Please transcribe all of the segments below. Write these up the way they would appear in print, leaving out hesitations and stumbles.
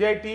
JIT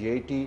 JIT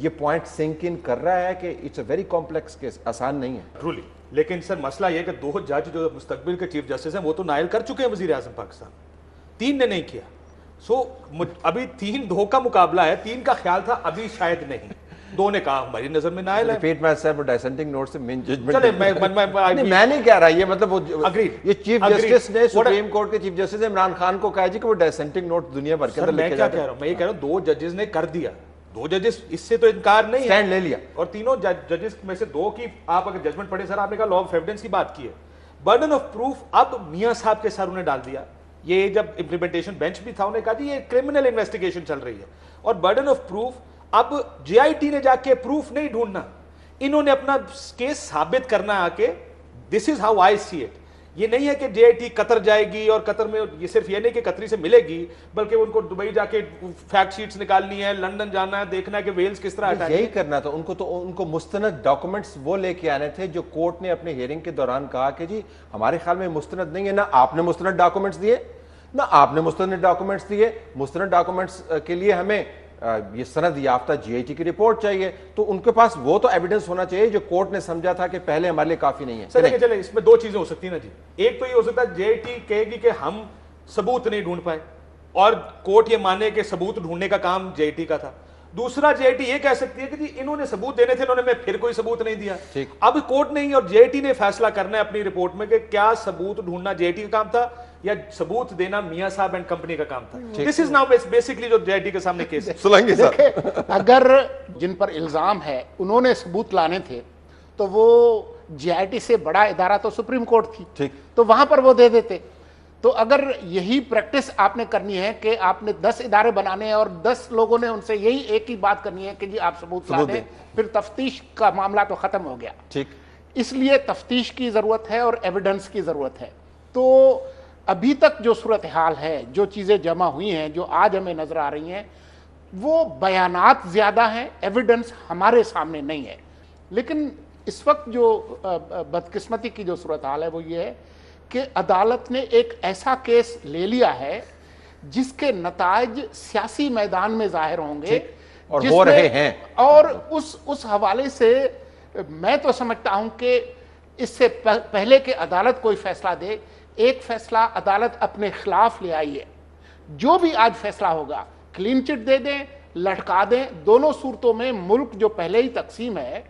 یہ point sink in کر رہا ہے کہ it's a very complex case, آسان نہیں ہے ٹرولی. لیکن سر مسئلہ یہ کہ 2 جج جو مستقبل کے چیف جسٹس ہیں وہ تو نائل کر چکے ہیں وزیر اعظم پاکستان, 3 نے نہیں کیا. سو ابھی 3-2 کا مقابلہ ہے, 3 کا خیال تھا ابھی شاید نہیں, 2 نے کہا ہماری نظر میں نائل ہے. Repeat my self, dissenting note سے مین ججمنٹ چلے میں نہیں کہہ رہا, یہ مطلب یہ چیف جسٹس نے سپریم کورٹ کے چیف جسٹس عمران خان کو کہا جی کہ وہ ڈسینٹنگ نوٹ دنیا بھر کے اندر لکھے جاتے ہیں. میں یہ کہہ رہا ہوں 2 ججز نے کر دیا, 2 ججز اس سے تو انکار نہیں ہے, سٹینڈ لے لیا, اور تینوں ججز میں سے 2 کی آپ اگر ججمنٹ پڑھیں, سر آپ نے کہا لا آف ایویڈنس کی بات کی ہے, برڈن آف پروف اب میاں صاحب کے سر انہیں ڈال دیا. یہ جب امپلیمنٹیشن بینچ بھی تھا انہیں کہا جی یہ کرمنل انویسٹیگیشن چل رہی ہے, اور برڈن آف پروف اب جے آئی ٹی نے جا کے پروف نہیں ڈھونڈنا, انہوں نے اپنا کیس ثابت کرنا آ کے, دس is how I see it. یہ نہیں ہے کہ جے آئی ٹی قطر جائے گی اور قطر میں یہ صرف یہ نہیں کہ قطری سے ملے گی, بلکہ ان کو دبئی جا کے فیکٹ شیٹس نکالنی ہے, لندن جانا ہے, دیکھنا ہے کہ ویلز کس طرح یہی کرنا تھا ان کو. تو ان کو مستند ڈاکومنٹس وہ لے کے آنے تھے جو کورٹ نے اپنے ہیئرنگ کے دوران کہا کہ جی ہمارے خیال میں مستند نہیں ہے, نہ آپ نے مستند ڈاکومنٹس دیے, نہ آپ نے مستند ڈاکومنٹس دیے. مستند ڈاکومنٹس کے لیے ہمیں یہ سند یافتہ جی آئی ٹی کی رپورٹ چاہیے, تو ان کے پاس وہ تو ایویڈنس ہونا چاہیے جو کورٹ نے سمجھا تھا کہ پہلے ہمارے لیے کافی نہیں ہے. چلے اس میں 2 چیزیں ہو سکتی ہیں نا جی. ایک تو یہ ہو سکتا ہے جے آئی ٹی کہے گی کہ ہم ثبوت نہیں ڈھونڈ پائے, اور کورٹ یہ مانے کہ ثبوت ڈھونڈنے کا کام جے آئی ٹی کا تھا. دوسرا جے آئی ٹی یہ کہہ سکتی ہے کہ جی انہوں نے ثبوت دینے تھے, انہوں نے پھر کوئی ثبوت نہیں دیا. اب کورٹ نہیں اور جے آئی ٹی نے فیصلہ کرنا ہے اپنی رپورٹ میں کہ کیا ثبوت ڈھونڈنا جے آئی ٹی کا کام تھا یا ثبوت دینا میاں صاحب اینڈ کمپنی کا کام تھا. دس از ناؤ بیسکلی جو جے آئی ٹی کے سامنے کیس ہے. سلنگی صاحب, اگر جن پر الزام ہے انہوں نے ثبوت لانے تھے تو وہ جے آئی ٹی سے بڑا ادارہ تو سپریم کورٹ تھی, تو وہاں پر وہ دے دیتے. تو اگر یہی پریکٹس آپ نے کرنی ہے کہ آپ نے 10 ادارے بنانے ہیں اور 10 لوگوں نے ان سے یہی ایک ہی بات کرنی ہے کہ جی آپ ثبوت لا دیں, پھر تفتیش کا معاملہ تو ختم ہو گیا. اس لیے تفتیش کی ضرورت ہے اور ایویڈنس کی ضرورت ہے. تو ابھی تک جو صورتحال ہے, جو چیزیں جمع ہوئی ہیں, جو آج ہمیں نظر آ رہی ہیں, وہ بیانات زیادہ ہیں, ایویڈنس ہمارے سامنے نہیں ہے. لیکن اس وقت جو بدقسمتی کی جو صورتحال ہے وہ یہ ہے کہ عدالت نے ایک ایسا کیس لے لیا ہے جس کے نتائج سیاسی میدان میں ظاہر ہوں گے اور ہو رہے ہیں, اور اس حوالے سے میں تو سمجھتا ہوں کہ اس سے پہلے کہ عدالت کوئی فیصلہ دے, ایک فیصلہ عدالت اپنے خلاف لے آئی ہے. جو بھی آج فیصلہ ہوگا, کلین چٹ دے دیں, لٹکا دیں, دونوں صورتوں میں ملک جو پہلے ہی تقسیم ہے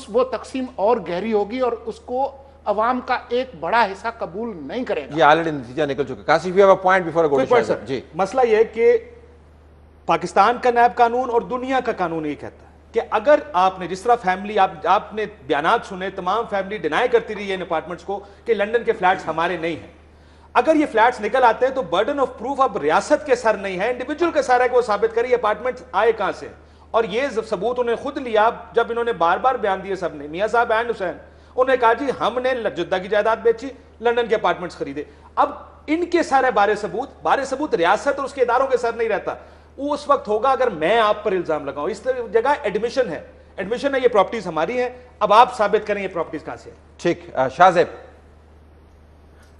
وہ تقسیم اور گہری ہوگی اور اس کو عوام کا ایک بڑا حصہ قبول نہیں کرے گا. یہ آلریڈی نتیجہ نکل چکا. Kashif you have a point before go to Shahid. جی, مسئلہ یہ ہے کہ پاکستان کا نیب قانون اور دنیا کا قانون یہ کہتا ہے کہ اگر آپ نے جس طرح فیملی آپ نے بیانات سنے, تمام فیملی ڈینائی کرتی رہی ہے ان اپارٹمنٹس کو کہ لنڈن کے فلیٹس ہمارے نہیں ہیں. اگر یہ فلیٹس نکل آتے ہیں تو برڈن آف پروف اب ریاست کے سر نہیں ہے, انڈیویجول کے سر ہے کہ وہ ثابت کرے یہ اپارٹمنٹس آئے کہاں سے. اور یہ ثبوت انہیں خود لیا جب انہوں نے بار بار بیان دیے سب نے, میاں صاحب اینڈ حسین, انہوں نے کہا جی ہم نے جدہ کی جائیداد بیچی, لندن کے اپارٹمنٹس خریدے. اب ان کے سر ہے بار ثبوت ریاست اور اس کے اداروں کے سر نہیں رہتا. وہ اس وقت ہوگا اگر میں آپ پر الزام لگاؤں. اس جگہ ایڈمیشن ہے یہ پراپرٹیز ہماری ہیں, اب آپ ثابت کریں یہ پراپرٹیز کہاں سے. ٹھیک, شاہزیب.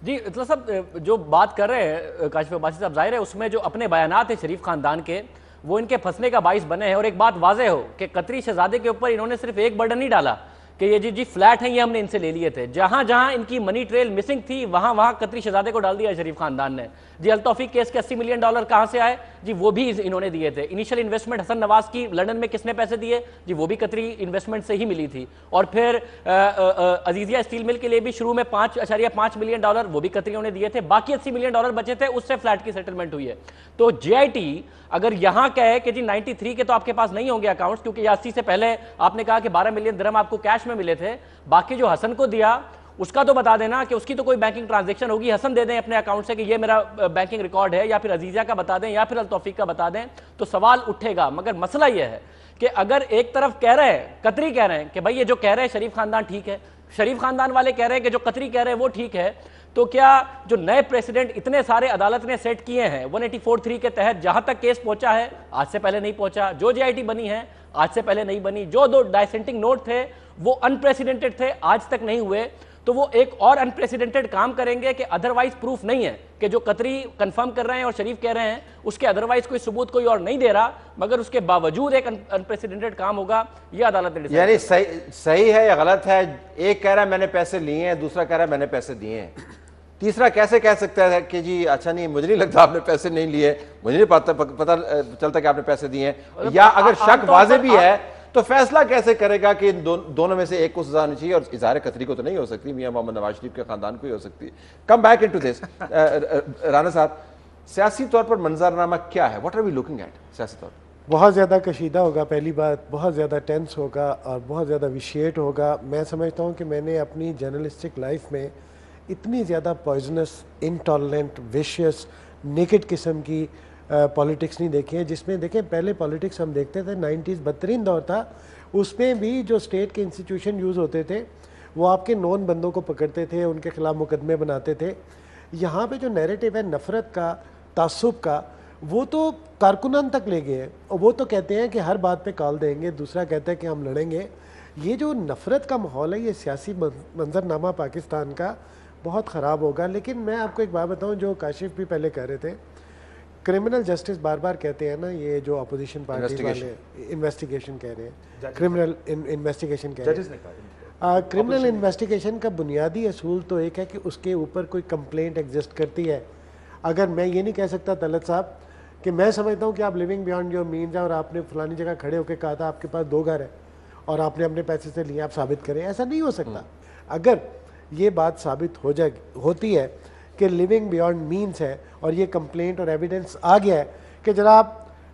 جی اطلاع صاحب جو بات کر رہے ہیں کاشف عباسی صاحب, ظاہر ہے اس میں جو اپنے بیانات ہیں شریف خاندان کے وہ ان کے پھنسنے کا باعث بنے ہیں. اور ایک بات واضح ہو کہ قطری شہزادے کے اوپر انہوں نے صرف ایک برڈن نہیں ڈالا کہ یہ جی فلیٹ ہیں, یہ ہم نے ان سے لے لیے تھے. جہاں جہاں ان کی منی ٹریل مسنگ تھی وہاں قطری شہزادے کو ڈال دیا شریف خاندان نے. جی التوفیق کیس کے $80 ملین کہاں سے آئے, جی وہ بھی انہوں نے دیے تھے. انیشل انویسٹمنٹ حسن نواز کی لندن میں کس نے پیسے دیے, جی وہ بھی قطری انویسٹمنٹ سے ہی ملی تھی. اور پھر عزیزیہ اسٹیل مل کے لیے بھی شروع میں $5.5 ملین وہ بھی قطریوں نے دیے تھے. باقی $80 ملین بچے تھے, اس سے فلیٹ کی سیٹلمنٹ ہوئی ہے. تو جے آئی ٹی اگر یہاں کہے کہ جی 93 کے تو آپ کے پاس نہیں ہوں گے اکاؤنٹس, کیونکہ 80 سے پہلے آپ نے کہا کہ 12 ملین درہم آپ کو کیش میں ملے تھے, باقی جو حسن کو دیا اس کا تو بتا دینا کہ اس کی تو کوئی بینکنگ ٹرانزیکشن ہوگی, حسن دے دیں اپنے اکاؤنٹ سے کہ یہ میرا بینکنگ ریکارڈ ہے, یا پھر عزیزیہ کا بتا دیں, یا پھر التوفیق کا بتا دیں, تو سوال اٹھے گا. مگر مسئلہ یہ ہے کہ اگر ایک طرف کہہ رہے ہیں, قطری کہہ رہے ہیں کہ بھائی یہ جو کہہ رہے ہیں شریف خاندان ٹھیک ہے, شریف خاندان والے کہہ رہے ہیں کہ جو قطری کہہ رہے ہیں وہ ٹھیک ہے, تو کیا جو نئے پریسیڈنٹ اتنے سارے عدالت نے سیٹ کیے ہیں 184(3) کے تحت جہاں تک کیس پہنچا ہے آج سے پہلے نہیں پہنچا, جو جے آئی ٹی بنی ہے آج سے پہلے نہیں بنی, جو 2 ڈائسینٹنگ نوٹ تھے وہ انپریسیڈنٹڈ تھے آج تک نہیں ہوئے, تو وہ ایک اور انپریسیڈنٹڈ کام کریں گے کہ ادروائز پروف نہیں ہے کہ جو قطری کنفرم کر رہے ہیں اور شریف کہہ رہے ہیں اس کے ادروائز کوئی ثبوت کوئی اور نہیں دے رہا، مگر اس کے باوجود ایک انپریسیڈنٹڈ کام ہوگا، یہ عدالت نے یعنی صحیح ہے یا غلط ہے؟ ایک کہہ رہا ہے میں نے پیسے لیے ہیں، دوسرا کہہ رہا ہے میں نے پیسے دیے ہیں، تیسرا کیسے کہہ سکتا ہے کہ جی اچھا نہیں مجھے نہیں لگتا آپ نے پیسے نہیں لیے، مجھے نہیں پتہ چلتا کہ آپ نے پیسے دیے ہیں؟ یا اگر شک واضح بھی ہے تو فیصلہ کیسے کرے گا کہ دونوں میں سے ایک کو سزا ہونی چاہیے؟ اور اظہار قطری کو تو نہیں ہو سکتی، میاں محمد نواز شریف کے خاندان کو ہی ہو سکتی ہے۔ Come back into this, Rana صاحب، سیاسی طور پر منظرنامہ کیا ہے؟ What are we looking at سیاسی طور پر؟ بہت زیادہ کشیدہ ہوگا، پہلی بات بہت زیادہ ٹینس ہوگا اور بہت زیادہ ویشیٹ ہوگا۔ میں سمجھتا ہوں کہ میں نے اپنی جرنلسٹک لائف میں اتنی زیادہ پوائزنس، انٹالرنٹ، ویشیس، نیکڈ قسم کی پولیٹکس نہیں دیکھی ہے، جس میں دیکھیں پہلے پولیٹکس ہم دیکھتے تھے 90s بدترین دور تھا، اس میں بھی جو اسٹیٹ کے انسٹیٹیوشن یوز ہوتے تھے وہ آپ کے نون بندوں کو پکڑتے تھے، ان کے خلاف مقدمے بناتے تھے۔ یہاں پہ جو نیریٹو ہے نفرت کا، تعصب کا، وہ تو کارکنان تک لے گئے ہیں، اور وہ تو کہتے ہیں کہ ہر بات پہ کال دیں گے، دوسرا کہتا ہے کہ ہم لڑیں گے۔ یہ جو نفرت کا ماحول ہے، یہ سیاسی منظرنامہ پاکستان کا بہت خراب ہوگا۔ لیکن میں آپ کو ایک بات بتاؤں جو کاشف بھی پہلے کہہ رہے تھے، کرمنل جسٹس بار بار کہتے ہیں نا، یہ جو اپوزیشن پارٹی والے انویسٹیگیشن کہہ رہے ہیں، کرمنل انویسٹیگیشن کہہ رہے ہیں۔ کرمنل انویسٹیگیشن کا بنیادی اصول تو ایک ہے کہ اس کے اوپر کوئی کمپلینٹ ایگزسٹ کرتی ہے۔ اگر میں یہ نہیں کہہ سکتا طلعت صاحب کہ میں سمجھتا ہوں کہ آپ لیونگ بیانڈ یور مینز ہیں اور آپ نے فلانی جگہ کھڑے ہو کے کہا تھا آپ کے پاس 2 گھر ہیں اور آپ نے اپنے پیسے سے لیے، آپ ثابت کریں، ایسا نہیں ہو سکتا۔ اگر یہ بات ثابت ہوتی ہے کہ لیونگ بیانڈ مینز ہے اور یہ کمپلینٹ اور ایویڈنس آ گیا ہے کہ جناب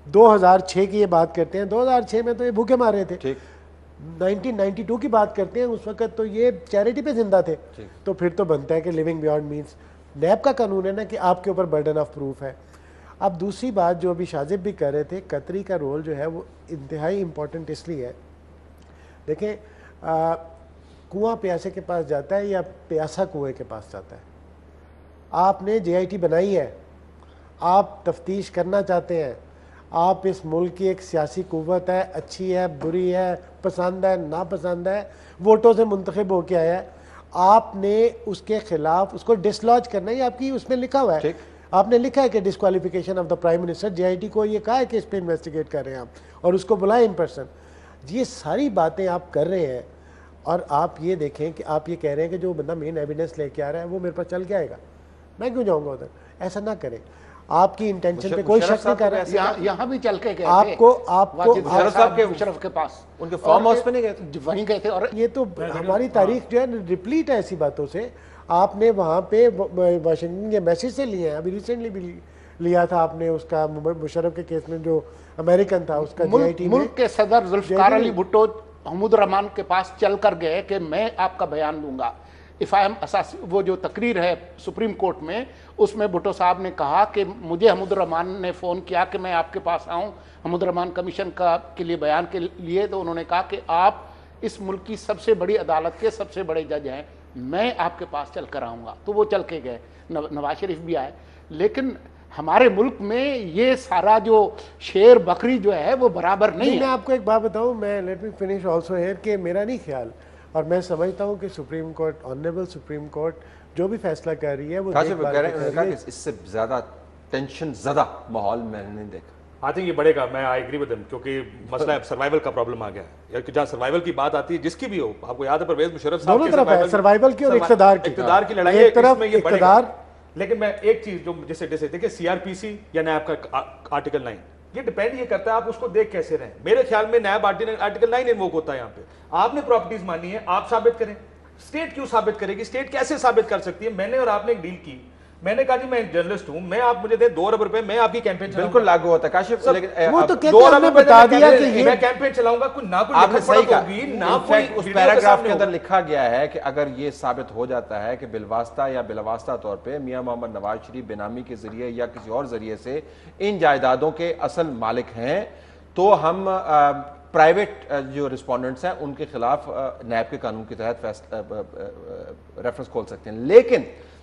2006 کی یہ بات کرتے ہیں، 2006 میں تو یہ بھوکے مار رہے تھے، 1992 کی بات کرتے ہیں، اس وقت تو یہ چیریٹی پہ زندہ تھے، تو پھر تو بنتا ہے کہ لیونگ بیانڈ مینز۔ نیب کا قانون ہے نا کہ آپ کے اوپر برڈن آف پروف ہے۔ اب دوسری بات جو ابھی شاذب بھی کر رہے تھے، قطری کا رول جو ہے وہ انتہائی امپورٹنٹ اس لیے ہے، دیکھیں کنواں پیاسے کے پاس جاتا ہے یا پیاسا کنویں کے پاس جاتا ہے؟ آپ نے جے آئی ٹی بنائی ہے، آپ تفتیش کرنا چاہتے ہیں، آپ اس ملک کی ایک سیاسی قوت ہے، اچھی ہے، بری ہے، پسند ہے، ناپسند ہے، ووٹوں سے منتخب ہو کے آیا ہے، آپ نے اس کے خلاف اس کو ڈسلوج کرنا ہے، آپ کی اس میں لکھا ہوا ہے، آپ نے لکھا ہے کہ disqualification of the prime minister, J I T کو یہ کہا ہے کہ اس پہ انویسٹیگیٹ کر رہے ہیں آپ، اور اس کو بلائیں ان پرسن۔ یہ ساری باتیں آپ کر رہے ہیں، اور آپ یہ دیکھیں کہ آپ یہ کہہ رہے ہیں کہ جو بندہ مین ایویڈنس لے کے آ رہا ہے وہ میرے پاس چل کے آئے گا، میں کیوں جاؤں گا ادھر؟ ایسا نہ کریں، آپ کی انٹینشن پہ کوئی شک نہیں کر رہا ہے۔ یہاں بھی چل کے گئے آپ تھے، کو مشرف کے پاس ان کے فارم ہاؤس پہ نہیں گئے تھے؟ وہیں گئے تھے، اور یہ تو ہماری تاریخ جو ہے ریپلیٹ ہے ایسی باتوں سے۔ آپ نے وہاں پہ واشنگٹن کے میسج سے لیے ہیں، ابھی ریسنٹلی بھی لیا تھا آپ نے اس کا مشرف کے کیس میں جو امریکن تھا اس کا جے آئی ٹی میں۔ ملک کے صدر ذوالفقار علی بھٹو محمود الرحمان کے پاس چل کر گئے کہ میں آپ کا بیان دوں گا۔ اساسی وہ جو تقریر ہے سپریم کورٹ میں، اس میں بھٹو صاحب نے کہا کہ مجھے حمود الرحمان نے فون کیا کہ میں آپ کے پاس آؤں حمود الرحمان کمیشن کے لیے بیان کے لیے، تو انہوں نے کہا کہ آپ اس ملک کی سب سے بڑی عدالت کے سب سے بڑے جج ہیں، میں آپ کے پاس چل کر آؤں گا، تو وہ چل کے گئے، نواز شریف بھی آئے۔ لیکن ہمارے ملک میں یہ سارا جو شیر بکری جو ہے وہ برابر نہیں ہے۔ میں آپ کو ایک بات بتاؤں، میں let me finish also hair, کہ میرا نہیں خیال اور میں سمجھتا ہوں کہ supreme court, honourable supreme court جو بھی فیصلہ کر رہی ہے وہ اس سے زیادہ ٹینشن زدہ ماحول میں نہیں دیکھا۔ آئی تھنک یہ بڑھے گا، میں آئی ایگری ود ہم، کیونکہ مسئلہ سروائیول کا پرابلم آ گیا ہے، جہاں سروائیول کی بات آتی ہے جس کی بھی ہو، آپ کو یاد ہے پرویز مشرف صاحب دونوں طرف ہے، سروائیول کی اور اقتدار کی لڑائی ہے، ایک طرف میں یہ بڑھے گا۔ اقتدار۔ لیکن میں ایک چیز جو جیسے دیکھیں سی آر پی سی یا نیب کا آرٹیکل 9، یہ ڈیپینڈ یہ کرتا ہے آپ اس کو دیکھ کیسے رہیں۔ میرے خیال میں نیب آرٹیکل 9 انووک ہوتا ہے یہاں پہ، آپ نے پراپرٹیز مانی ہے، آپ ثابت کریں۔ اسٹیٹ کیوں ثابت کرے گی؟ اسٹیٹ کیسے ثابت کر سکتی ہے؟ میں نے اور آپ نے ایک ڈیل کی، میں نے کہا جی میں جرنلسٹ ہوں، میں آپ مجھے دیں 2 ارب روپے، میں آپ کی کیمپین چلاؤں گا۔ بالکل لاگو ہوتا ہے کاشف، لیکن وہ تو کہتے ہیں ہم نے بتا دیا کہ میں کیمپین چلاؤں گا، کوئی نہ کوئی آپ نے صحیح کہا، ہوگی نہ کوئی اس پیراگراف کے اندر لکھا گیا ہے کہ اگر یہ ثابت ہو جاتا ہے کہ بالواسطہ یا بلاواسطہ طور پہ میاں محمد نواز شریف بینامی کے ذریعے یا کسی اور ذریعے سے ان جائیدادوں کے اصل مالک ہیں، تو ہم پرائیویٹ جو رسپونڈنٹس ہیں ان کے خلاف نیب کے قانون کے تحت ریفرنس کھول سکتے ہیں۔ لیکن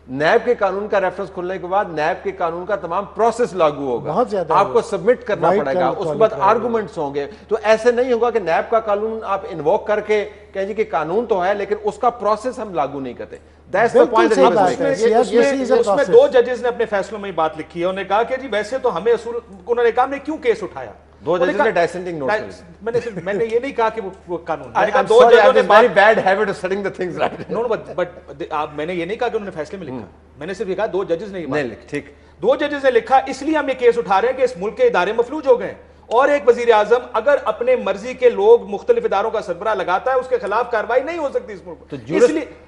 نیب کے قانون کا ریفرنس کھلنے کے بعد نیب کے قانون کا تمام پروسیس لاگو ہوگا, بہت زیادہ آپ کو سبمٹ کرنا پڑے گا, اس کے بعد آرگومنٹس ہوں گے. تو ایسے نہیں ہوگا کہ نیب کا قانون آپ انووک کر کے کہیں جی کہ قانون تو ہے لیکن اس کا پروسیس ہم لاگو نہیں کرتے. That's the point that he was making. اس میں 2 ججز نے اپنے فیصلوں میں بات لکھی ہے, انہوں نے کہا کہ جی ویسے تو ہمیں اصول, انہوں نے کہا ہم نے کیوں کیس اٹھایا, 2 ججز نے ڈائسنٹنگ نوٹ کیا. میں نے یہ نہیں کہا کہ وہ قانون, میں نے کہا I'm 2 sorry, I ججوں نے have a very bad habit of setting the things right. No, but میں نے یہ نہیں کہا کہ انہوں نے فیصلے میں لکھا, میں نے صرف یہ کہا 2 ججز نے نہیں لکھ, ٹھیک 2 ججز نے لکھا, اس لیے ہم یہ کیس اٹھا رہے ہیں کہ اس ملک کے ادارے مفلوج ہو گئے, اور ایک وزیر اعظم اگر اپنے مرضی کے لوگ مختلف اداروں کا سربراہ لگاتا ہے اس کے خلاف کارروائی نہیں ہو سکتی اس ملک.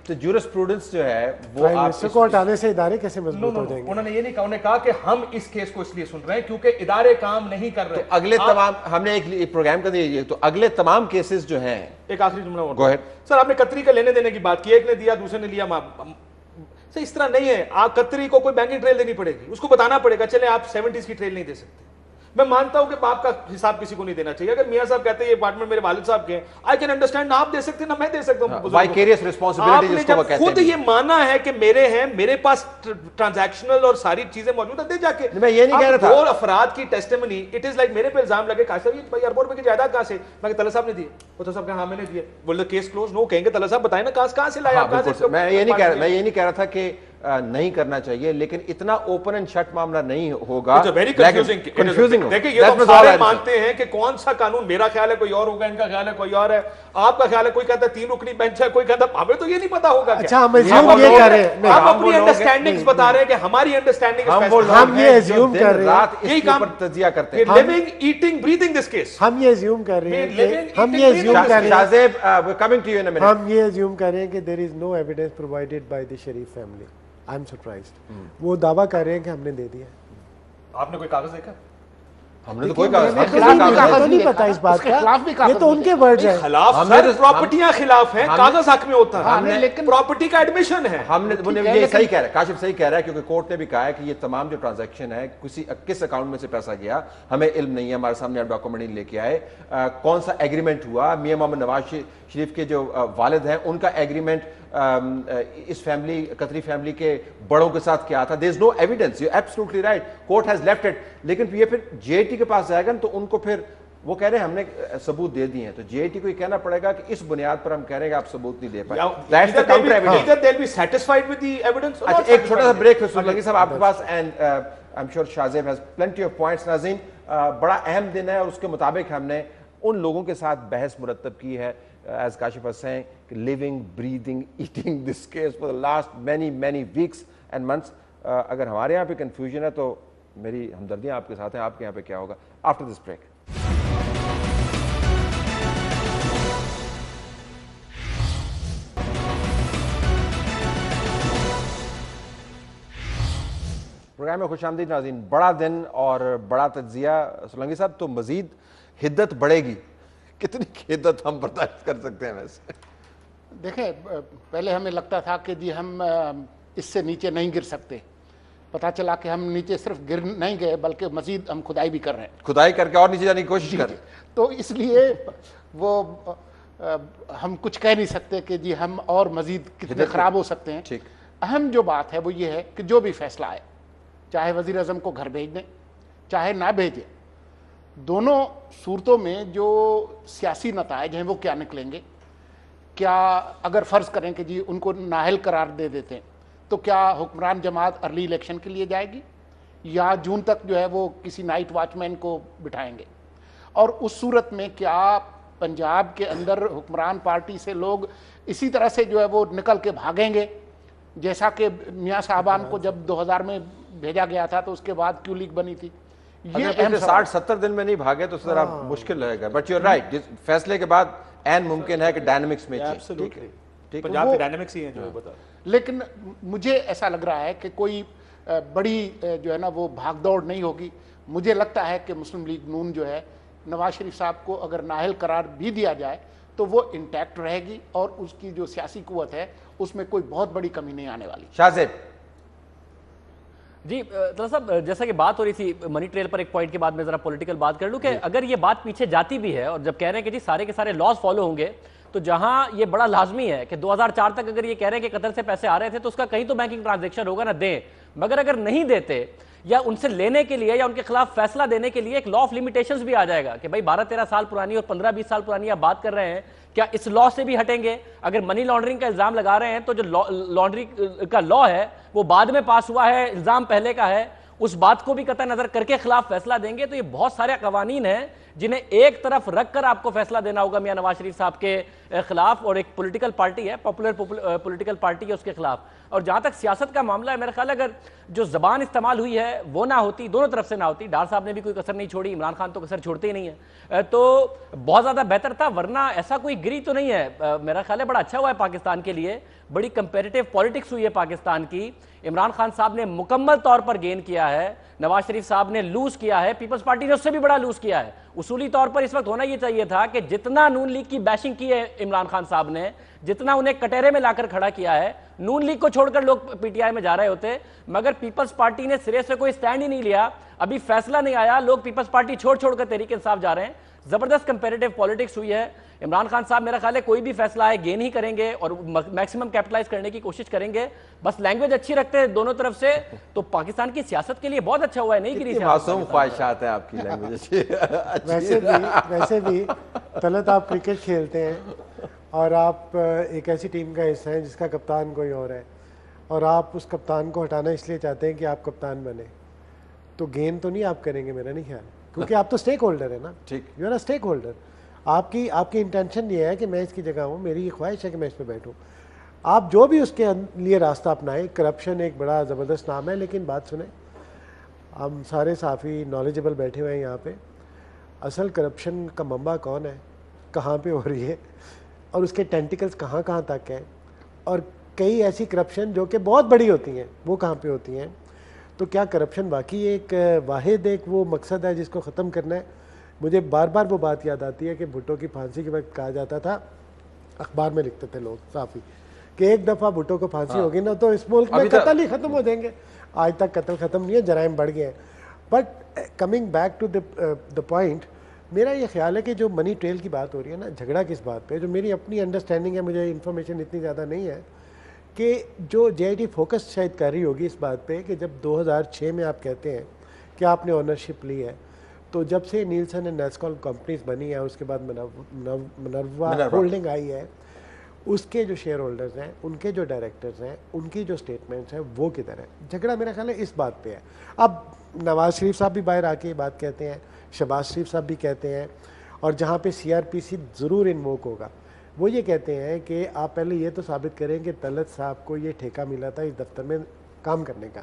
تو جورسپروڈنس جو ہے وہ آپ کو ہٹانے سے ادارے کیسے مضبوط ہو جائیں گے؟ انہوں نے یہ نہیں کہا, انہوں نے کہا کہ ہم اس کیس کو اس لیے سن رہے ہیں کیونکہ ادارے کام نہیں کر رہے. اگلے تمام ہم نے ایک پروگرام کر دیا, تو اگلے تمام کیسز جو ہیں, ایک آخری جملہ سر, آپ نے قطری کا لینے دینے کی بات کی, ایک نے دیا دوسرے نے لیا, سر اس طرح نہیں ہے. آپ قطری کو کوئی بینکنگ ٹریل دینی پڑے گی, اس کو بتانا پڑے گا چلے آپ 70s کی ٹریل نہیں دے سکتے. میں مانتا ہوں کہ باپ کا حساب کسی کو نہیں دینا چاہیے. اگر میاں صاحب کہتے ہیں یہ اپارٹمنٹ میرے والد صاحب کے ہیں, آئی کین انڈرسٹینڈ, نہ آپ دے سکتے نہ میں دے سکتا ہوں. وائکیریس رسپانسبلٹی جس کو وہ کہتے ہیں. خود یہ مانا ہے کہ میرے ہیں, میرے پاس ٹرانزیکشنل اور ساری چیزیں موجود ہیں, دے جا کے. میں یہ نہیں کہہ رہا تھا 2 افراد کی ٹیسٹیمنی, اٹ از لائک میرے پہ الزام لگے کہ صاحب یہ ایئرپورٹ پہ کی جائیداد کہاں سے, میں کہ طلعت صاحب نے دی, وہ تو صاحب کہا ہاں میں نے دیے, بولے کیس کلوز. نو کہیں گے طلعت صاحب بتائیں نا کہاں سے لائے آپ, کہاں سے. میں یہ نہیں کہہ رہا تھا کہ نہیں کرنا چاہیے, لیکن اتنا اوپن اینڈ شٹ معاملہ نہیں ہوگا. دیکھیں یہ تو سارے مانتے ہیں کہ کون سا قانون, میرا خیال ہے کوئی اور ہوگا, ان کا خیال ہے کوئی اور ہے, آپ کا خیال ہے کوئی کہتا ہے 3 رکنی بینچ ہے, کوئی کہتا ہے, ہمیں تو یہ نہیں پتا ہوگا. اچھا ہم ایزیوم یہ کر رہے ہیں, آپ اپنی انڈرسٹینڈنگز بتا رہے ہیں کہ ہماری انڈرسٹینڈنگ ہم یہ ایزیوم کر رہے ہیں, یہی کام تجزیہ کرتے ہیں, living eating breathing this case. ہم یہ ایزیوم کر رہے ہیں, ہم یہ ایزیوم کر رہے ہیں, Shahzeb coming to you in a minute, ہم یہ ایزیوم کر رہے ہیں کہ there is no evidence provided by the Sharif family. I'm surprised. وہ دعویٰ کر رہے ہیں کہ ہم نے دے دیا. آپ نے کوئی کاغذ دیکھا؟ ہم نے تو کوئی کاغذ نہیں پتا اس بات کا, یہ تو ان کے ورڈز ہیں. خلاف پراپرٹیاں خلاف ہیں, کاغذ حق میں ہوتا ہے, لیکن پراپرٹی کا ایڈمیشن ہے. ہم نے یہ صحیح کہہ رہا ہے, کاشف صحیح کہہ رہا ہے, کیونکہ کورٹ نے بھی کہا ہے کہ یہ تمام جو ٹرانزیکشن ہے کس اکاؤنٹ میں سے پیسہ گیا ہمیں علم نہیں ہے, ہمارے سامنے آپ ڈاکومنٹ نہیں لے کے آئے, کون سا ایگریمنٹ ہوا, میاں محمد نواز شریف کے جو والد ہیں ان کا ایگریمنٹ اس فیملی قطری فیملی کے بڑوں کے ساتھ کیا تھا. there is no evidence, you're absolutely right, court has left it. لیکن یہ پھر جے آئی ٹی کے پاس جائے گا تو ان کو پھر وہ کہہ رہے ہیں ہم نے ثبوت دے دیے ہیں, تو جے آئی ٹی کو یہ کہنا پڑے گا کہ اس بنیاد پر ہم کہہ رہے ہیں کہ آپ ثبوت نہیں دے پائے. ایک چھوٹا سا بریک لگی صاحب آپ کے پاس, and I'm sure Shahzeb has plenty of points. ناظرین بڑا اہم دن ہے اور اس کے مطابق ہم نے ان لوگوں کے ساتھ بحث مرتب کی ہے, as Kashif was saying, living, breathing, eating this case for the last many weeks and months. اگر ہمارے یہاں پہ کنفیوژن ہے تو میری ہمدردیاں آپ کے ساتھ ہیں, آپ کے یہاں پہ کیا ہوگا آفٹر دس بریک. پروگرام میں خوش آمدید ناظرین. بڑا دن اور بڑا تجزیہ. سولنگی صاحب تو مزید حدت بڑھے گی, کتنی حدت ہم برداشت کر سکتے ہیں ویسے؟ دیکھیں پہلے ہمیں لگتا تھا کہ جی ہم اس سے نیچے نہیں گر سکتے, پتہ چلا کہ ہم نیچے صرف گر نہیں گئے بلکہ مزید ہم کھدائی بھی کر رہے ہیں, کھدائی کر کے اور نیچے جانے کی کوشش کر رہے ہیں. تو اس لیے وہ ہم کچھ کہہ نہیں سکتے کہ جی ہم اور مزید کتنے خراب ہو سکتے ہیں. اہم جو بات ہے وہ یہ ہے کہ جو بھی فیصلہ آئے, چاہے وزیر اعظم کو گھر بھیج دیں چاہے نہ بھیجیں, دونوں صورتوں میں جو سیاسی نتائج ہیں وہ کیا نکلیں گے. کیا اگر فرض کریں کہ جی ان کو نااہل قرار دے دیتے ہیں تو کیا حکمران جماعت ارلی الیکشن کے لیے جائے گی, یا جون تک جو ہے وہ کسی نائٹ واچ مین کو بٹھائیں گے, اور اس صورت میں کیا پنجاب کے اندر حکمران پارٹی سے لوگ اسی طرح سے جو ہے وہ نکل کے بھاگیں گے جیسا کہ میاں صاحبان کو جب 2000 میں بھیجا گیا تھا تو اس کے بعد کیوں لیگ بنی تھی. یہ 60-70 دن میں نہیں بھاگے تو ذرا مشکل رہے گا, بٹ یو آر رائٹ, فیصلے کے بعد این ممکن ہے کہ ڈائنامکس میں پنجاب کے ڈائنامکس ہی ہیں جو بتا. لیکن مجھے ایسا لگ رہا ہے کہ کوئی بڑی جو ہے نا وہ بھاگ دوڑ نہیں ہوگی. مجھے لگتا ہے کہ مسلم لیگ نون جو ہے نواز شریف صاحب کو اگر نااہل قرار بھی دیا جائے تو وہ انٹیکٹ رہے گی اور اس کی جو سیاسی قوت ہے اس میں کوئی بہت بڑی کمی نہیں آنے والی. شاہزیب جی طلعت صاحب, جیسا کہ بات ہو رہی تھی منی ٹریل پر, ایک پوائنٹ کے بعد میں ذرا پولیٹیکل بات کر لوں کہ اگر یہ بات پیچھے جاتی بھی ہے اور جب کہہ رہے ہیں کہ جی سارے کے سارے لاز فالو ہوں گے تو جہاں یہ بڑا لازمی ہے کہ 2004 تک اگر یہ کہہ رہے ہیں کہ قطر سے پیسے آ رہے تھے تو اس کا کہیں تو بینکنگ ٹرانزیکشن ہوگا نا، دیں. مگر اگر نہیں دیتے یا ان سے لینے کے لیے یا ان کے خلاف فیصلہ دینے کے لیے ایک لا آف لیمیٹیشنز بھی آ جائے گا کہ بھائی 12-13 سال پرانی اور 15-20 سال پرانی آپ بات کر رہے ہیں، کیا اس لا سے بھی ہٹیں گے؟ اگر منی لانڈرنگ کا الزام لگا رہے ہیں تو جو لانڈرنگ کا لا ہے وہ بعد میں پاس ہوا ہے، الزام پہلے کا ہے، اس بات کو بھی قطع نظر کر کے خلاف فیصلہ دیں گے. تو یہ بہت سارے قوانین ہیں جنہیں ایک طرف رکھ کر آپ کو فیصلہ دینا ہوگا میاں نواز شریف صاحب کے خلاف، اور ایک پولیٹیکل پارٹی ہے، پاپولر پولیٹیکل پارٹی ہے اس کے خلاف. اور جہاں تک سیاست کا معاملہ ہے، میرا خیال ہے اگر جو زبان استعمال ہوئی ہے وہ نہ ہوتی، دونوں طرف سے نہ ہوتی، ڈار صاحب نے بھی کوئی کسر نہیں چھوڑی، عمران خان تو کسر چھوڑتے ہی نہیں ہے، تو بہت زیادہ بہتر تھا. ورنہ ایسا کوئی گری تو نہیں ہے. میرا خیال ہے بڑا اچھا ہوا ہے پاکستان کے لیے، بڑی کمپیریٹیو پالیٹکس ہوئی ہے پاکستان کی. عمران خان صاحب نے مکمل طور پر گین کیا ہے، نواز شریف صاحب نے لوز کیا ہے، پیپلز پارٹی نے اس سے بھی بڑا لوز کیا ہے. اصولی طور پر اس وقت ہونا یہ چاہیے تھا کہ جتنا نون لیگ کی بیشنگ کی ہے عمران خان صاحب نے، جتنا انہیں کٹہرے میں لا کر کھڑا کیا ہے، نون لیگ کو چھوڑ کر لوگ پی ٹی آئی میں جا رہے ہوتے، مگر پیپلز پارٹی نے سرے سے کوئی سٹینڈ ہی نہیں لیا. ابھی فیصلہ نہیں آیا، لوگ پیپلز پارٹی چھوڑ کر تحریک انصاف جا رہے ہیں. زبردست کمپیریٹیو پالیٹکس ہوئی ہے. عمران خان صاحب میرا خیال ہے کوئی بھی فیصلہ ہے گین ہی کریں گے اور میکسیمم کیپٹلائز کرنے کی کوشش کریں گے. بس لینگویج اچھی رکھتے ہیں دونوں طرف سے تو پاکستان کی سیاست کے لیے بہت اچھا ہوا ہے. نہیں گری معصوم خواہشات ہیں آپ کی لینگویج. ویسے بھی طلعت آپ کرکٹ کھیلتے ہیں اور آپ ایک ایسی ٹیم کا حصہ ہیں جس کا کپتان کوئی اور ہے، اور آپ اس کپتان کو ہٹانا اس لیے چاہتے ہیں کہ آپ کپتان بنے، تو گین تو نہیں آپ کریں گے میرا نہیں خیال، کیونکہ آپ تو اسٹیک ہولڈر ہیں نا. ٹھیک، you are a stakeholder. آپ کی انٹینشن یہ ہے کہ میں اس کی جگہ ہوں، میری یہ خواہش ہے کہ میں اس پہ بیٹھوں. آپ جو بھی اس کے لیے راستہ اپنائیں. کرپشن ایک بڑا زبردست نام ہے، لیکن بات سنیں، ہم سارے صحافی نالجبل بیٹھے ہوئے ہیں یہاں پہ. اصل کرپشن کا منبع کون ہے، کہاں پہ ہو رہی ہے، اور اس کے ٹینٹیکلز کہاں کہاں تک ہیں، اور کئی ایسی کرپشن جو کہ بہت بڑی ہوتی ہیں وہ کہاں پہ ہوتی ہیں. تو کیا کرپشن واقعی ایک واحد ایک وہ مقصد ہے جس کو ختم کرنا ہے؟ مجھے بار بار وہ بات یاد آتی ہے کہ بھٹو کی پھانسی کے وقت کہا جاتا تھا، اخبار میں لکھتے تھے لوگ صحافی، کہ ایک دفعہ بھٹو کو پھانسی ہوگی نا تو اس ملک میں قتل ہی ختم ہو جائیں گے. آج تک قتل ختم نہیں ہے، جرائم بڑھ گئے ہیں. But coming back to the point, میرا یہ خیال ہے کہ جو منی ٹریل کی بات ہو رہی ہے نا، جھگڑا کس بات پہ، جو میری اپنی انڈرسٹینڈنگ ہے، مجھے انفارمیشن اتنی زیادہ نہیں ہے، کہ جو جے آئی ٹی فوکس شاید کر رہی ہوگی اس بات پہ کہ جب 2006 میں آپ کہتے ہیں کہ آپ نے اونرشپ لی ہے، تو جب سے نیلسن اینڈ نیسکول کمپنیز بنی ہیں، اس کے بعد منروا ہولڈنگ آئی ہے، اس کے جو شیئر ہولڈرز ہیں، ان کے جو ڈائریکٹرز ہیں، ان کی جو سٹیٹمنٹس ہیں وہ کدھر ہیں؟ جھگڑا میرا خیال ہے اس بات پہ ہے. اب نواز شریف صاحب بھی باہر آ کے یہ بات کہتے ہیں، شہباز شریف صاحب بھی کہتے ہیں، اور جہاں پہ سی آر پی سی ضرور انووک ہوگا، وہ یہ کہتے ہیں کہ آپ پہلے یہ تو ثابت کریں کہ طلعت صاحب کو یہ ٹھیکہ ملا تھا اس دفتر میں کام کرنے کا،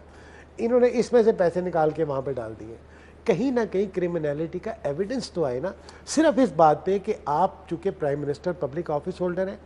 انہوں نے اس میں سے پیسے نکال کے وہاں پہ ڈال دیے. کہیں نہ کہیں کرمنالٹی کا ایویڈنس تو آئے نا، صرف اس بات پہ کہ آپ چونکہ prime minister public office holder ہیں،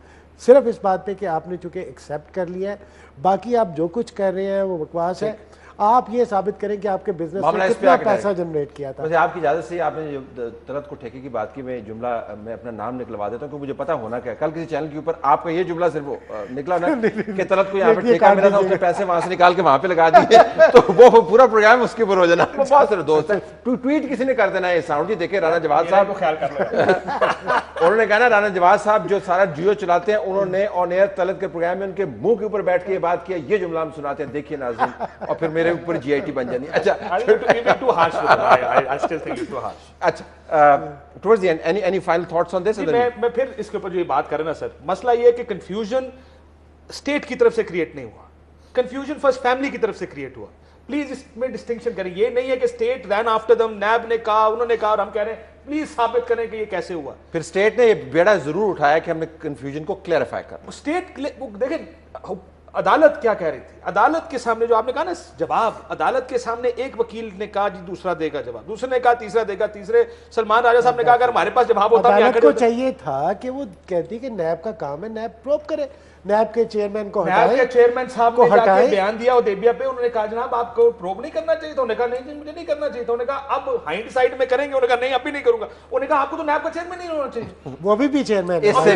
صرف اس بات پہ کہ آپ نے چونکہ ایکسیپٹ کر لیا ہے، باقی آپ جو کچھ کر رہے ہیں وہ بکواس ہے. آپ یہ ثابت کریں کہ آپ کے بزنس میں کتنا پیسہ جنریٹ کیا تھا. ویسے آپ کی اجازت سے آپ نے جو طلعت کو ٹھیکے کی بات کی، میں جملہ میں اپنا نام نکلوا دیتا ہوں کیونکہ مجھے پتا ہونا کیا ہے. کل کسی چینل کے اوپر آپ کا یہ جملہ صرف نکلا نا کہ طلعت کو یہاں پہ ٹھیکہ ملا تھا، اس نے پیسے وہاں سے نکال کے وہاں پہ لگا دیے، تو وہ پورا پروگرام اس کے اوپر ہو جانا. بہت سارے دوست ہیں، ٹویٹ کسی نے کر دینا ہے ساؤنڈ جی. دیکھیں رانا جواد صاحب کو خیال کر لیں، انہوں نے کہا نا رانا جواد صاحب جو سارا جیو چلاتے ہیں، انہوں نے آن ایئر طلعت کے پروگرام میں ان کے منہ کے اوپر بیٹھ کے یہ بات کیا، یہ جملہ ہم سناتے ہیں، دیکھیے ناظرین، اور پھر میرے اوپر جی آئی ٹی بن جانی. اچھا towards the end any final thoughts on this? میں پھر اس کے اوپر جو یہ بات کریں نا سر، مسئلہ یہ ہے کہ کنفیوژن اسٹیٹ کی طرف سے کریٹ نہیں ہوا، کنفیوژن فرسٹ فیملی کی طرف سے کریٹ ہوا. پلیز اس میں ڈسٹنکشن کریں. یہ نہیں ہے کہ اسٹیٹ رین آفٹر دم، نیب نے کہا، انہوں نے کہا، اور ہم کہہ رہے ہیں پلیز ثابت کریں کہ یہ کیسے ہوا. پھر اسٹیٹ نے یہ بیڑا ضرور اٹھایا کہ ہم نے کنفیوژن کو کلیریفائی کرنا. اسٹیٹ دیکھیں عدالت کیا کہہ رہی تھی، عدالت کے سامنے جو آپ نے کہا نا جواب، عدالت کے سامنے ایک وکیل نے کہا جی دوسرا دے گا جواب، دوسرے نے کہا تیسرا دے گا، تیسرے سلمان راجہ صاحب نے کہا اگر ہمارے پاس جواب ہوتا. عدالت کو چاہیے تھا کہ وہ کہتی کہ نیب کا کام ہے، نیب پروب کرے، نیب کے چیئرمین کو ہٹائے، نیب کے چیئرمین صاحب نے جا کے بیان دیا حدیبیہ پہ، انہوں نے کہا جناب آپ کو پروب نہیں کرنا چاہیے تھا. انہوں نے کہا نہیں جی مجھے نہیں کرنا چاہیے تھا. انہوں نے کہا اب ہائنڈ سائڈ میں کریں گے. انہوں نے کہا نہیں اب بھی نہیں کروں گا. انہوں نے کہا آپ کو تو نیب کا چیئرمین نہیں ہونا چاہیے. وہ بھی چیئرمین اس سے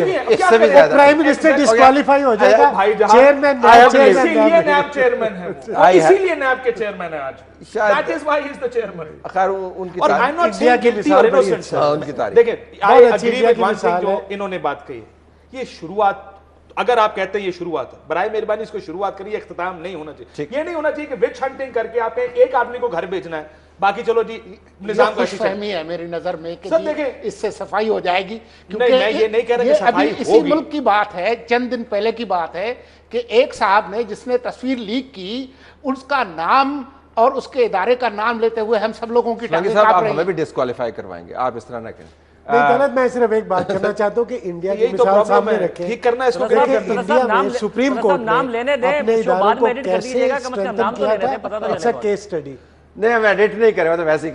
بھی زیادہ پرائم منسٹر ڈسکوالیفائی ہو جائے گا. چیئرمین اسی لیے نیب چیئرمین ہے، اسی لیے نیب کے چیئرمین ہے آج. That is why he is the chairman. خیر ان کی اور I'm not saying guilty or innocent. دیکھیں I agree with one thing جو انہوں نے بات کہی. یہ شروعات, اگر آپ کہتے ہیں یہ شروعات ہے, برائے مہربانی اس کو شروعات کریے, اختتام نہیں ہونا چاہیے. یہ نہیں ہونا چاہیے کہ وچ ہنٹنگ کر کے آپ نے ایک آدمی کو گھر بھیجنا ہے, باقی چلو جی نظام کا خوش فہمی ہے میری نظر میں کہ سب دیکھیں اس سے صفائی ہو جائے گی, نہیں میں یہ نہیں کہہ رہا کہ صفائی ہوگی. اسی ملک کی بات ہے, چند دن پہلے کی بات ہے کہ ایک صاحب نے جس نے تصویر لیک کی, اس کا نام اور اس کے ادارے کا نام لیتے ہوئے ہم سب لوگوں کی ٹانگیں کاپ رہی ہیں. ہمیں بھی ڈسکوالیفائی کروائیں گے, آپ اس طرح نہ کریں. نہیں, میں صرف ایک بات کرنا چاہتا ہوں کہ انڈیا کی مثال سامنے رکھیں. ٹھیک کرنا ہے اس کو, انڈیا میں سپریم کورٹ نام لینے دیں, اپنے اداروں کو کیسے کم از کم نام تو لینے دیں, پتہ تو اچھا کیس سٹڈی. نہیں میں ایڈٹ نہیں کر رہا, میں تو ویسے ہی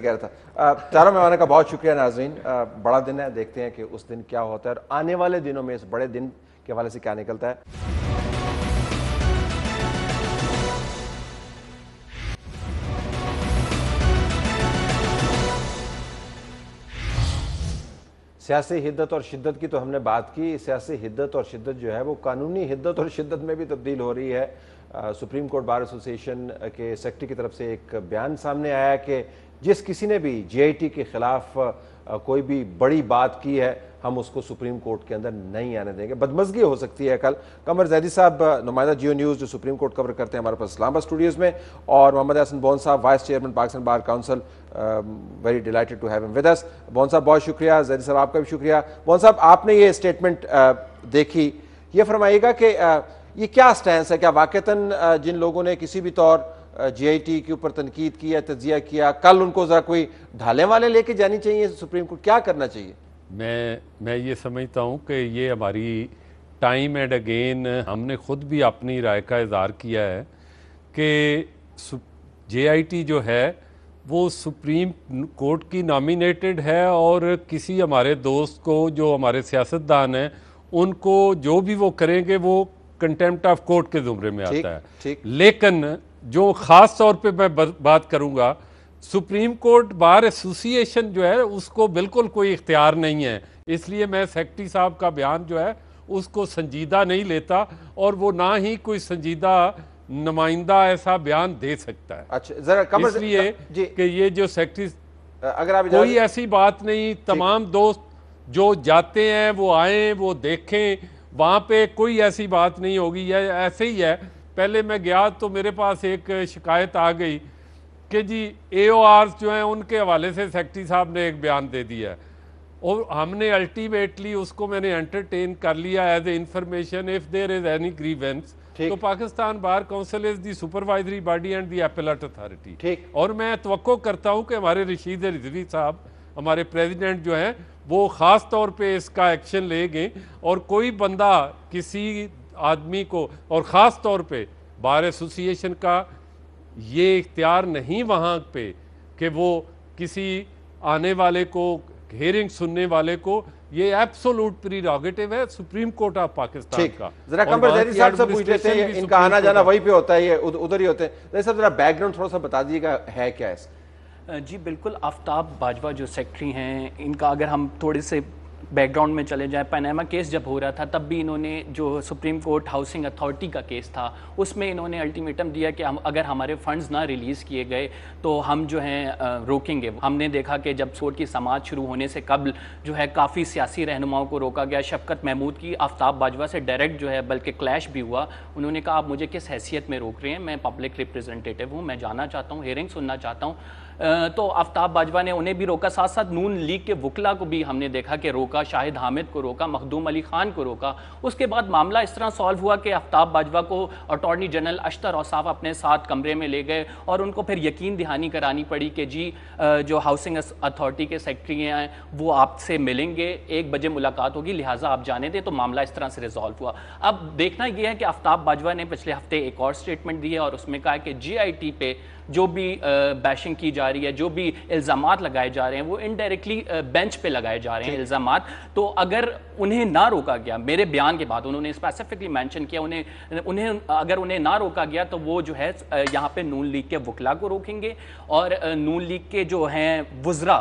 کہہ رہا تھا. چاروں مہمانوں کا بہت شکریہ. ناظرین, بڑا دن ہے, دیکھتے ہیں کہ اس دن کیا ہوتا ہے اور آنے والے دنوں میں اس بڑے دن کے حوالے سے کیا نکلتا ہے. سیاسی حدت اور شدت کی تو ہم نے بات کی. سیاسی حدت اور شدت جو ہے وہ قانونی حدت اور شدت میں بھی تبدیل ہو رہی ہے. سپریم کورٹ بار ایسوسی ایشن کے سیکرٹری کی طرف سے ایک بیان سامنے آیا کہ جس کسی نے بھی جی آئی ٹی کے خلاف کوئی بھی بڑی بات کی ہے, ہم اس کو سپریم کورٹ کے اندر نہیں آنے دیں گے. بدمزگی ہو سکتی ہے کل. قمر زیدی صاحب, نمائندہ جیو نیوز جو سپریم کورٹ کور کرتے ہیں, ہمارے پاس اسلام آباد اسٹوڈیوز میں, اور محمد احسن بون صاحب, vice chairman Pakistan bar council, very delighted to have him with us. Bhoon صاحب بہت شکریہ. زیدی صاحب آپ کا بھی شکریہ. بون صاحب, آپ نے یہ اسٹیٹمنٹ دیکھی, یہ فرمائیے گا کہ یہ کیا سٹینس ہے, کیا واقعتاً جن لوگوں نے کسی بھی طور جی آئی ٹی کے اوپر تنقید کی ہے, تجزیہ کیا, کل ان کو ذرا کوئی ڈھالے والے لے کے جانی چاہیے سپریم کورٹ, کیا کرنا چاہیے؟ میں یہ سمجھتا ہوں کہ یہ ہماری ٹائم اینڈ اگین ہم نے خود بھی اپنی رائے کا اظہار کیا ہے کہ جے آئی ٹی جو ہے وہ سپریم کورٹ کی نامینیٹڈ ہے, اور کسی ہمارے دوست کو جو ہمارے سیاستدان ہیں ان کو جو بھی وہ کریں گے وہ کنٹیمپٹ آف کورٹ کے زمرے میں آتا ہے. لیکن جو خاص طور پہ میں بات کروں گا, سپریم کورٹ بار ایسوسی ایشن جو ہے اس کو بالکل کوئی اختیار نہیں ہے. اس لیے میں سیکرٹری صاحب کا بیان جو ہے اس کو سنجیدہ نہیں لیتا, اور وہ نہ ہی کوئی سنجیدہ نمائندہ ایسا بیان دے سکتا ہے. اچھا ذرا اس لیے کہ یہ جو سیکرٹری, اگر آپ کوئی ایسی بات نہیں, تمام دوست جو جاتے ہیں وہ آئیں, وہ دیکھیں, وہاں پہ کوئی ایسی بات نہیں ہوگی. یہ ایسے ہی ہے. پہلے میں گیا تو میرے پاس ایک شکایت آ گئی کہ جی اے او آرز جو ہیں ان کے حوالے سے سیکرٹری صاحب نے ایک بیان دے دیا ہے, اور ہم نے الٹیمیٹلی اس کو میں نے انٹرٹین کر لیا as a information. If there is any grievance تو Pakistan Bar Council is the supervisory body and the appellate authority, اور میں توقع کرتا ہوں کہ ہمارے رشید رضوی صاحب, ہمارے پریزیڈنٹ جو ہیں, وہ خاص طور پہ اس کا ایکشن لے گئے, اور کوئی بندہ کسی آدمی کو, اور خاص طور پہ بار ایسوسی ایشن کا یہ اختیار نہیں وہاں پہ کہ وہ کسی آنے والے کو, ہیرنگ سننے والے کو, یہ ایبسولوٹ پریروگیٹو ہے سپریم کورٹ آف پاکستان کا. ذرا قمر زیدی صاحب سے پوچھ لیتے ہیں, ان کا آنا جانا وہی پہ ہوتا ہے, یہ ادھر ہی ہوتے ہیں. زیدی صاحب ذرا بیک گراؤنڈ تھوڑا سا بتا دیجیے گا ہے کیا اس. جی بالکل, آفتاب باجوہ جو سیکرٹری ہیں, ان کا اگر ہم تھوڑے سے بیک گراؤنڈ میں چلے جائیں, پاناما کیس جب ہو رہا تھا تب بھی انہوں نے, جو سپریم کورٹ ہاؤسنگ اتھارٹی کا کیس تھا, اس میں انہوں نے الٹیمیٹم دیا کہ اگر ہمارے فنڈز نہ ریلیز کیے گئے تو ہم جو ہیں روکیں گے. ہم نے دیکھا کہ جب کورٹ کی سماعت شروع ہونے سے قبل جو ہے کافی سیاسی رہنماؤں کو روکا گیا. شفقت محمود کی آفتاب باجوہ سے ڈائریکٹ جو ہے بلکہ کلیش بھی ہوا. انہوں نے کہا آپ مجھے کس حیثیت میں روک رہے ہیں, میں پبلک ریپریزنٹیٹیو ہوں, میں جانا چاہتا ہوں, ہیئرنگ سننا چاہتا ہوں. تو آفتاب باجوہ نے انہیں بھی روکا, ساتھ ساتھ نون لیگ کے وکلا کو بھی ہم نے دیکھا کہ روکا, شاہد حامد کو روکا, مخدوم علی خان کو روکا. اس کے بعد معاملہ اس طرح سالو ہوا کہ آفتاب باجوہ کو اٹارنی جنرل اشتر اوصاف اپنے ساتھ کمرے میں لے گئے, اور ان کو پھر یقین دہانی کرانی پڑی کہ جی جو ہاؤسنگ اتھارٹی کے سیکرٹری ہیں وہ آپ سے ملیں گے, 1 بجے ملاقات ہوگی, لہٰذا آپ جانے دیں. تو معاملہ اس طرح سے ریزالو ہوا. اب دیکھنا یہ ہے کہ آفتاب باجوہ نے پچھلے ہفتے ایک اور سٹیٹمنٹ دی ہے, اور اس میں کہا کہ جی آئی ٹی پہ جو بھی بیشنگ کی جا رہی ہے, جو بھی الزامات لگائے جا رہے ہیں, وہ انڈائریکٹلی بینچ پہ لگائے جا رہے ہیں الزامات. تو اگر انہیں نہ روکا گیا, میرے بیان کے بعد انہوں نے اسپیسیفکلی مینشن کیا, اگر انہیں نہ روکا گیا تو وہ جو ہے یہاں پہ نون لیگ کے وکلا کو روکیں گے, اور نون لیگ کے جو ہیں وزراء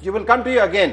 You will come to you again,